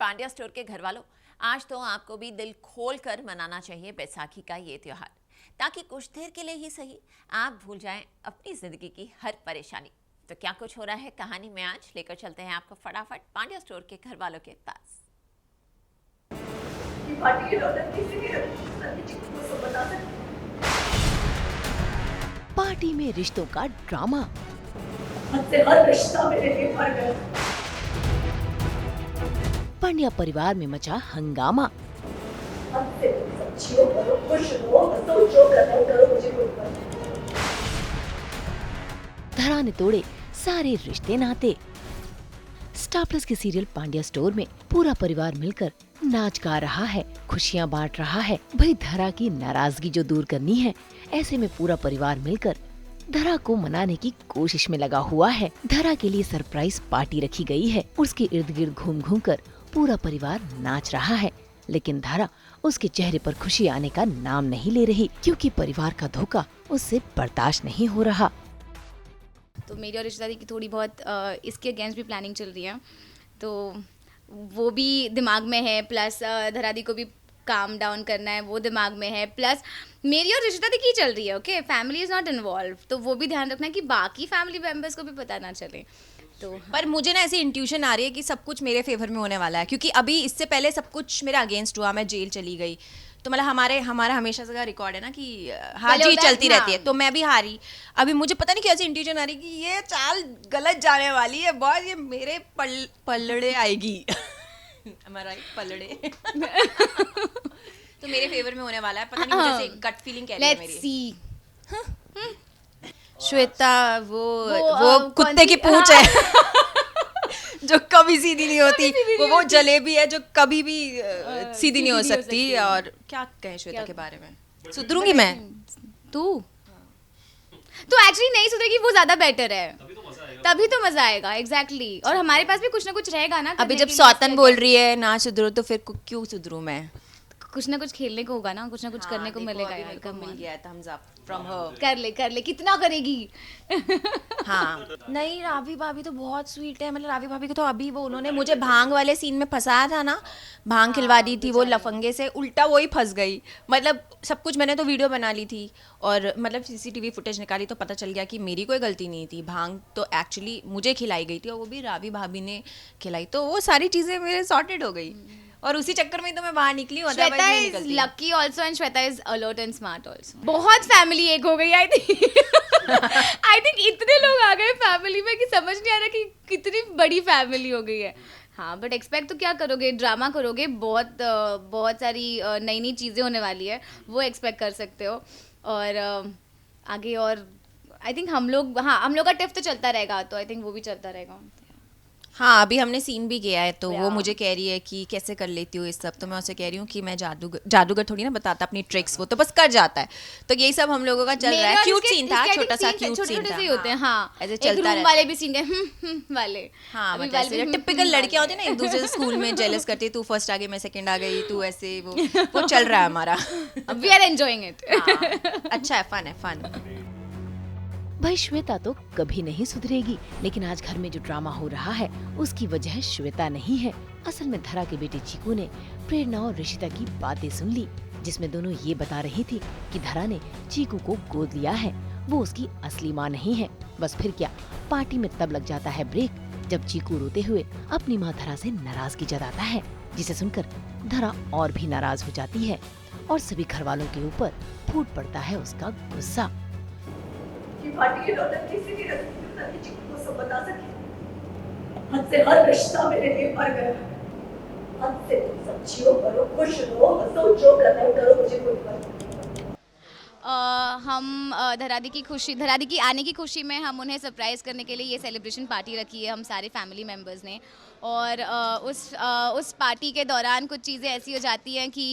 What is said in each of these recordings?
Pandya store के घर वालों, आज तो आपको भी दिल खोल कर मनाना चाहिए बैसाखी का ये त्योहार, ताकि कुछ देर के लिए ही सही आप भूल जाएं अपनी जिंदगी की हर परेशानी। तो क्या कुछ हो रहा है कहानी में आज लेकर चलते हैं आपको फटाफट पांड्या स्टोर के घर वालों के पास। पार्टी में रिश्तों का ड्रामा, हर रिश्ता मेरे लिए मर गया। पांड्या परिवार में मचा हंगामा। हमसे सच्चियों करो, खुश रहो, हंसो, जो करना है करो, मुझे कोई फर्क नहीं। धरा ने तोड़े सारे रिश्ते नाते। स्टार प्लस के सीरियल पांड्या स्टोर में पूरा परिवार मिलकर नाच गा रहा है, खुशियां बांट रहा है। भाई धरा की नाराजगी जो दूर करनी है, ऐसे में पूरा परिवार मिलकर धरा को मनाने की कोशिश में लगा हुआ है। धरा के लिए सरप्राइज पार्टी रखी गई है। उसके इर्द गिर्द घूम घूम कर पूरा परिवार नाच रहा है, लेकिन धरा उसके चेहरे पर खुशी आने का नाम नहीं ले रही, क्योंकि परिवार का धोखा उससे बर्दाश्त नहीं हो रहा। तो मेरी और रिश्तेदारी की थोड़ी बहुत इसके अगेंस्ट भी प्लानिंग चल रही है, तो वो भी दिमाग में है। प्लस धरादी को भी काम डाउन करना है, वो दिमाग में है। प्लस मेरी और रिश्तेदारी की चल रही है, okay, family is not involve, तो वो भी ध्यान रखना है कि बाकी फैमिली मेम्बर्स को भी पता ना चले। तो पर मुझे ना ऐसी इंट्यूशन आ रही है कि सब कुछ मेरे फेवर में होने वाला है, क्योंकि अभी इससे पहले सब कुछ मेरा अगेंस्ट हुआ, मैं जेल चली गई। तो मतलब हमारा हमेशा से रिकॉर्ड है ना कि हार जीत चलती रहती है, तो मैं भी हारी। अभी मुझे पता नहीं कैसी इंट्यूशन आ रही कि ये चाल गलत जाने वाली है, बहुत ये मेरे पलड़े आएगी। हमारा पलड़े तो मेरे फेवर में होने वाला है, पता नहीं मुझे गट फीलिंग कह रही है मेरी। Let's see. श्वेता वो कुत्ते की पूंछ है जो कभी सीधी नहीं होती, वो जलेबी है जो कभी भी सीधी नहीं हो सकती। और क्या कहें श्वेता के बारे में, सुधरूंगी मैं। तू तो एक्चुअली नहीं सुधरेगी, वो ज्यादा बेटर है, तभी तो मजा आएगा। एग्जैक्टली। और हमारे पास भी कुछ ना कुछ रहेगा ना। अभी जब सौतन बोल रही है ना सुधरो, तो फिर क्यों सुधरूं मैं? कुछ ना कुछ खेलने को होगा ना, कुछ ना कुछ करने को मिलेगा यार। कब मिल गया thumbs up from her। कर ले कितना करेगी। हाँ नहीं, रावी भाभी तो बहुत स्वीट है। मतलब रावी भाभी को तो अभी वो उन्होंने मुझे भांग वाले सीन में फंसाया था ना, भांग खिलवा दी थी वो लफंगे से, उल्टा वही फंस गई। मतलब सब कुछ मैंने तो वीडियो बना ली थी और मतलब सीसीटीवी फुटेज निकाली, तो पता चल गया कि मेरी कोई गलती नहीं थी। भांग तो एक्चुअली मुझे खिलाई गई थी और वो भी रावी भाभी ने खिलाई, तो वो सारी चीज़ें मेरे सॉर्टेड हो गई। और उसी चक्कर में तो मैं बाहर निकली। Shweta is lucky also and Shweta is alert and smart also. बहुत फैमिली एक हो गई आई थिंक इतने लोग आ गए फैमिली में कि समझ नहीं आ रहा कि कितनी बड़ी फैमिली हो गई है। हाँ, बट एक्सपेक्ट तो क्या करोगे, ड्रामा करोगे, बहुत सारी नई नई चीज़ें होने वाली है, वो एक्सपेक्ट कर सकते हो। और आगे और आई थिंक हम लोग का टिफ तो चलता रहेगा, तो आई थिंक वो भी चलता रहेगा। हाँ, अभी हमने सीन भी किया है, तो वो मुझे कह रही है कि कैसे कर लेती हूँ इस सब। तो मैं उसे कह रही हूँ कि मैं जादूगर थोड़ी ना बताता अपनी ट्रिक्स, वो तो बस कर जाता है। तो यही सब हम लोगों का चल रहा है। क्यूट सीन था, छोटा सा क्यूट सीन था। होते हैं हाँ, ऐसे चलता रहता है। वाले भी सीन है वाले। हाँ, मतलब टिपिकल लड़कियां होती है ना, एक दूसरे से स्कूल में जेलस करती है, तू फर्स्ट आ गई मैं सेकंड आ गई, तू ऐसे वो चल रहा है हमारा। We are enjoying it. अच्छा है, फन है, फन। भाई श्वेता तो कभी नहीं सुधरेगी, लेकिन आज घर में जो ड्रामा हो रहा है उसकी वजह श्वेता नहीं है। असल में धरा के बेटे चीकू ने प्रेरणा और ऋषिता की बातें सुन ली, जिसमें दोनों ये बता रही थी कि धरा ने चीकू को गोद लिया है, वो उसकी असली माँ नहीं है। बस फिर क्या, पार्टी में तब लग जाता है ब्रेक जब चीकू रोते हुए अपनी माँ धरा से नाराजगी जताता है, जिसे सुनकर धरा और भी नाराज हो जाती है और सभी घर वालों के ऊपर फूट पड़ता है उसका गुस्सा। पार्टी की दौलत किसी की रखी ताकि चिकू को सब बता सके। हद से हर रिश्ता मेरे लिए मर गया। हद से सच्चियों करो, खुश रहो, हंसो, जो करना है करो, मुझे कोई फर्क नहीं। हम धरादी की आने की खुशी में हम उन्हें सरप्राइज़ करने के लिए ये सेलिब्रेशन पार्टी रखी है हम सारे फैमिली मेम्बर्स ने। और उस पार्टी के दौरान कुछ चीज़ें ऐसी हो जाती हैं कि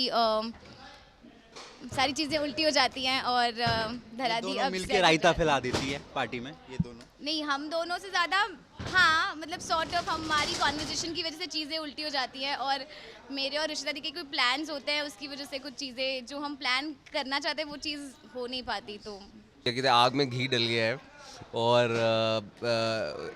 सारी चीज़ें उल्टी हो जाती हैं और धरादी अब मिलके रायता फैला देती है पार्टी में। ये दोनों नहीं, हम दोनों से ज़्यादा, हाँ मतलब सॉर्ट ऑफ हमारी कॉन्वर्जेशन की वजह से चीज़ें उल्टी हो जाती हैं और मेरे और रिश्तेदारी के कोई प्लान्स होते हैं, उसकी वजह से कुछ चीज़ें जो हम प्लान करना चाहते हैं वो चीज़ हो नहीं पाती। तो क्या कहते हैं, आग में घी डल गया है और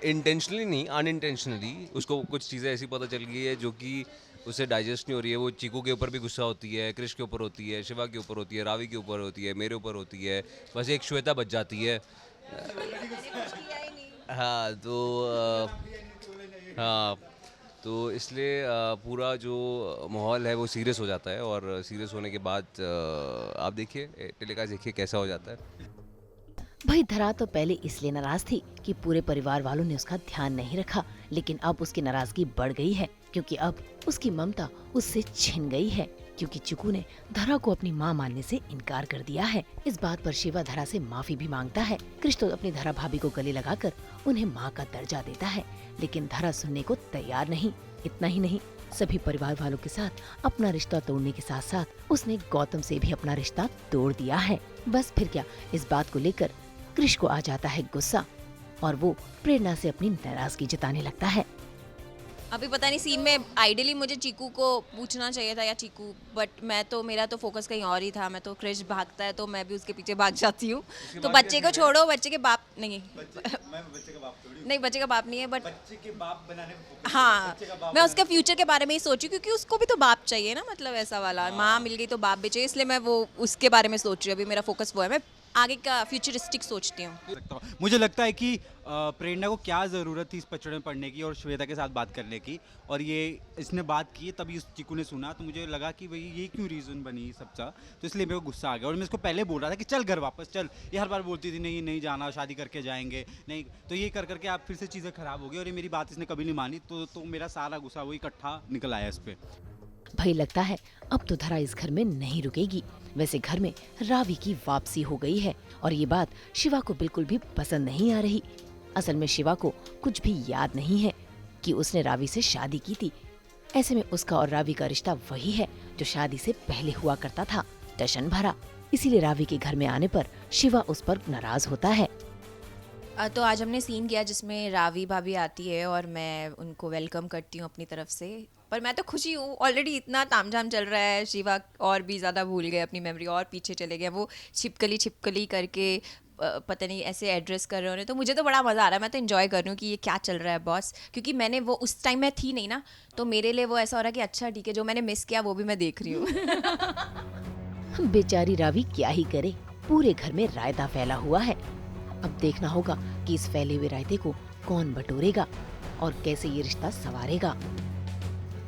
इंटेंशनली नहीं, अनइंटेंशनली उसको कुछ चीज़ें ऐसी पता चल गई है जो कि उसे डाइजेस्ट नहीं हो रही है। वो चीकू के ऊपर भी गुस्सा होती है, क्रिश के ऊपर होती है, शिवा के ऊपर होती है, रावी के ऊपर होती है, मेरे ऊपर होती है, बस एक श्वेता बच जाती है। हाँ तो हाँ तो इसलिए पूरा जो माहौल है वो सीरियस हो जाता है, और सीरियस होने के बाद आप देखिए टेलीकास्ट देखिए कैसा हो जाता है। भाई धरा तो पहले इसलिए नाराज थी कि पूरे परिवार वालों ने उसका ध्यान नहीं रखा, लेकिन अब उसकी नाराजगी बढ़ गई है क्योंकि अब उसकी ममता उससे छिन गई है, क्योंकि चिकू ने धरा को अपनी मां मानने से इनकार कर दिया है। इस बात पर शिवा धरा से माफी भी मांगता है। कृष तो अपनी धरा भाभी को गले लगाकर उन्हें माँ का दर्जा देता है, लेकिन धरा सुनने को तैयार नहीं। इतना ही नहीं, सभी परिवार वालों के साथ अपना रिश्ता तोड़ने के साथ साथ उसने गौतम से भी अपना रिश्ता तोड़ दिया है। बस फिर क्या, इस बात को लेकर कृष को आ जाता है गुस्सा और वो प्रेरणा से अपनी नाराजगी जताने लगता है। अभी पता नहीं सीन में आइडियली मुझे चीकू को पूछना चाहिए था या चीकू, बट मेरा तो फोकस कहीं और ही था। मैं तो क्रिश भागता है तो मैं भी उसके पीछे भाग जाती हूँ। तो बच्चे को छोड़ो, बच्चे के बाप नहीं, नहीं बच्चे का बाप नहीं है, बट बच्चे के बाप बनाने हाँ मैं उसके फ्यूचर के बारे में ही सोची, क्योंकि उसको भी तो बाप चाहिए ना, मतलब ऐसा वाला माँ मिल गई तो बाप भी चाहिए, इसलिए मैं वो उसके बारे में सोच रही हूँ। अभी मेरा फोकस वो है, मैं आगे का फ्यूचरिस्टिक सोचती हूँ। मुझे लगता है कि प्रेरणा को क्या ज़रूरत थी इस पचड़े में पढ़ने की और श्वेता के साथ बात करने की, और ये इसने बात की तभी इस चीकू ने सुना, तो मुझे लगा कि भाई ये क्यों रीज़न बनी सबका, तो इसलिए मेरे को गुस्सा आ गया। और मैं इसको पहले बोल रहा था कि चल घर वापस चल, ये हर बार बोलती थी नहीं नहीं जाना, शादी करके जाएंगे नहीं, तो ये कर करके आप फिर से चीज़ें ख़राब हो गई और ये मेरी बात इसने कभी नहीं मानी, तो मेरा सारा गुस्सा वही इकट्ठा निकल आया इस पर। भाई लगता है अब तो धरा इस घर में नहीं रुकेगी। वैसे घर में रावी की वापसी हो गई है और ये बात शिवा को बिल्कुल भी पसंद नहीं आ रही। असल में शिवा को कुछ भी याद नहीं है कि उसने रावी से शादी की थी। ऐसे में उसका और रावी का रिश्ता वही है जो शादी से पहले हुआ करता था, टशन भरा। इसीलिए रावी के घर में आने पर शिवा उस पर नाराज होता है। तो आज हमने सीन किया जिसमें रावी भाभी आती है और मैं उनको वेलकम करती हूँ अपनी तरफ से, पर मैं तो खुशी हूँ। ऑलरेडी इतना तामझाम चल रहा है, शिवा और भी ज़्यादा भूल गए, अपनी मेमोरी और पीछे चले गए। वो छिपकली करके पता नहीं ऐसे एड्रेस कर रहे होने, तो मुझे तो बड़ा मज़ा आ रहा है। मैं तो एंजॉय कर रही हूँ कि ये क्या चल रहा है बॉस, क्योंकि मैंने वो उस टाइम में थी नहीं ना, तो मेरे लिए वो ऐसा हो रहा है कि अच्छा ठीक है, जो मैंने मिस किया वो भी मैं देख रही हूँ। बेचारी रावी क्या ही करे, पूरे घर में रायता फैला हुआ है। अब देखना होगा कि इस फैले हुए रायते को कौन बटोरेगा और कैसे ये रिश्ता संवारेगा।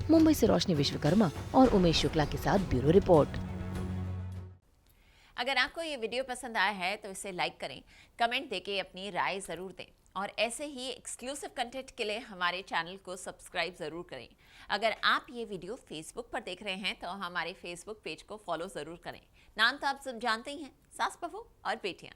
मुंबई से रोशनी विश्वकर्मा और उमेश शुक्ला के साथ ब्यूरो रिपोर्ट। अगर आपको ये वीडियो पसंद आया है तो इसे लाइक करें, कमेंट देके अपनी राय ज़रूर दें और ऐसे ही एक्सक्लूसिव कंटेंट के लिए हमारे चैनल को सब्सक्राइब ज़रूर करें। अगर आप ये वीडियो फेसबुक पर देख रहे हैं तो हमारे फेसबुक पेज को फॉलो ज़रूर करें। नाम तो आप सब जानते ही हैं, सास बहू और बेटियाँ।